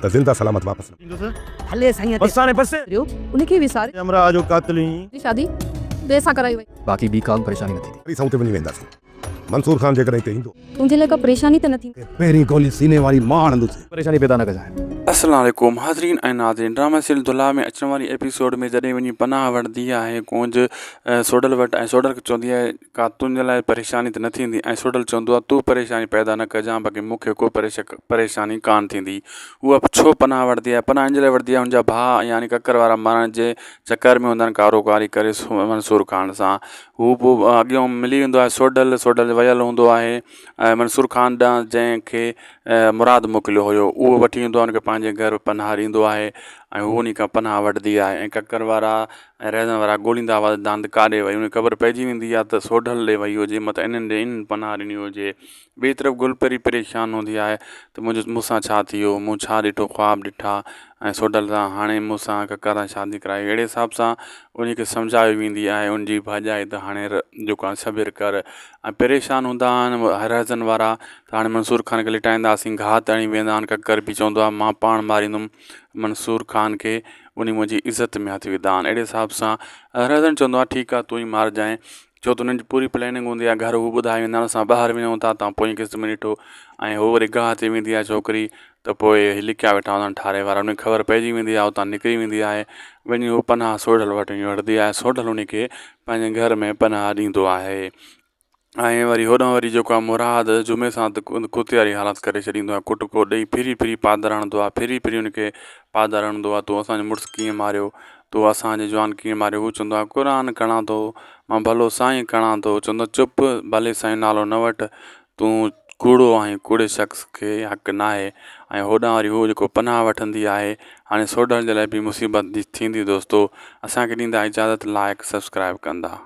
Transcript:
त ज़िंदा सलामत वापस हले साईं ते बसाने बसे उनखे विसारे हमरा जो कातली शादी ॿिए सां कराई वई। बाक़ी ॿी कान परेशानी न थींदी। वरी सां उते वञी वेंदासीं। मंसूर खान जे करे हिते ईंदो तुंहिंजे लाइ का परेशानी त न थी? पहिरीं गोली सीने वारी मां हणंदुसि। परेशानी पैदा न कजांइ। अस्सलाम वालेकुम हाज़रीन ऐं नाज़रीन। ड्रामा सीरियल दुल्हा में अचण वारी एपिसोड में जॾहिं वञी पनाह वठंदी आहे कूंज सोडल वटि ऐं सोडल चवंदी आहे का तुंहिंजे लाइ परेशानी त न थींदी ऐं सोडल चवंदो आहे तूं परेशानी पैदा न कजां बाक़ी मूंखे को परेशानी कान थींदी। उहा छो पनाह वठंदी आहे? पनाह इन लाइ वठंदी आहे हुनजा भाउ यानी ककर वारा माण्हू जे चकर में हूंदा आहिनि कारोबारी करे मंसूर खान सां। हू पोइ अॻियां मिली वेंदो आहे सोडल वियल हूंदो आहे ऐं मंसूर खान ॾांहुं जंहिंखे मुराद मोकिलियो हुयो उहो वठी ईंदो आहे हुनखे पंहिंजे घर पनाह ॾींदो आहे ऐं हू उन खां पनाह वठंदी आहे ऐं ककर वारा ऐं रहण वारा ॻोल्हींदा हुआ दांद काॾे वई उनखे ख़बर पइजी वेंदी आहे त सोडल ॾे वई हुजे मतिलबु इन्हनि ॾे इन पनाह ॾिनी हुजे। ॿिए तरफ़ गुलपरी परेशान हूंदी आहे त मूंसां छा थी वियो, मूं छा ॾिठो, ख़्वाब ॾिठा ऐं सोडल सां हाणे मूंसां ककर सां शादी कराई। अहिड़े हिसाब सां उनखे सम्झाई वेंदी आहे उनजी भाॼाई त हाणे जेको आहे सबिर कर ऐं परेशान हूंदा आहिनि हरहज़न वारा त हाणे मंसूर खान खे लिटाईंदासीं घात हणी वेंदा आहिनि। ककर बि चवंदो आहे मां पाण मारींदुमि मंसूर खान खे, उन मुंहिंजी इज़त में हथ विधा आहिनि। अहिड़े हिसाब सां हरहज़न चवंदो आहे ठीकु आहे तूं ई मारजांइ छो त उन्हनि जी पूरी प्लैनिंग हूंदी आहे। घर हू ॿुधाए वेंदा आहिनि असां ॿाहिरि वञूं था तव्हां पोइ क़िस्त में ॾिठो ऐं हू वरी गाह ते वेंदी आहे छोकिरी त पोइ लिकिया वेठा हूंदा आहिनि ठारे वारा उनखे ख़बर पइजी वेंदी आहे उतां निकिरी वेंदी आहे वञी हू पनाह सोडल वटि वठंदी आहे। सोडल उनखे पंहिंजे घर में पनाह ॾींदो आहे ऐं वरी होॾां वरी जेको आहे मुराद जुमे सां त कुते वारी हालत करे छॾींदो आहे। कुटको ॾेई फिरी पादर हणंदो आहे फिरी उनखे पादर हणंदो आहे तूं असांजो मुड़ुसु कीअं मारियो, तूं असांजे जवान कीअं मारियो। हू चवंदो आहे क़ुर खणा थो मां भलो साईं खणा थो। चवंदो चुप भले साईं नालो न वठि तूं कूड़ो आहीं कूड़े शख़्स खे हक़ न आहे। ऐं होॾां वरी हू जेको पनाह वठंदी आहे हाणे सोडल जे लाइ बि मुसीबत थींदी। दोस्तो असांखे ॾींदा इजाज़त लाइक सब्सक्राइब कंदा।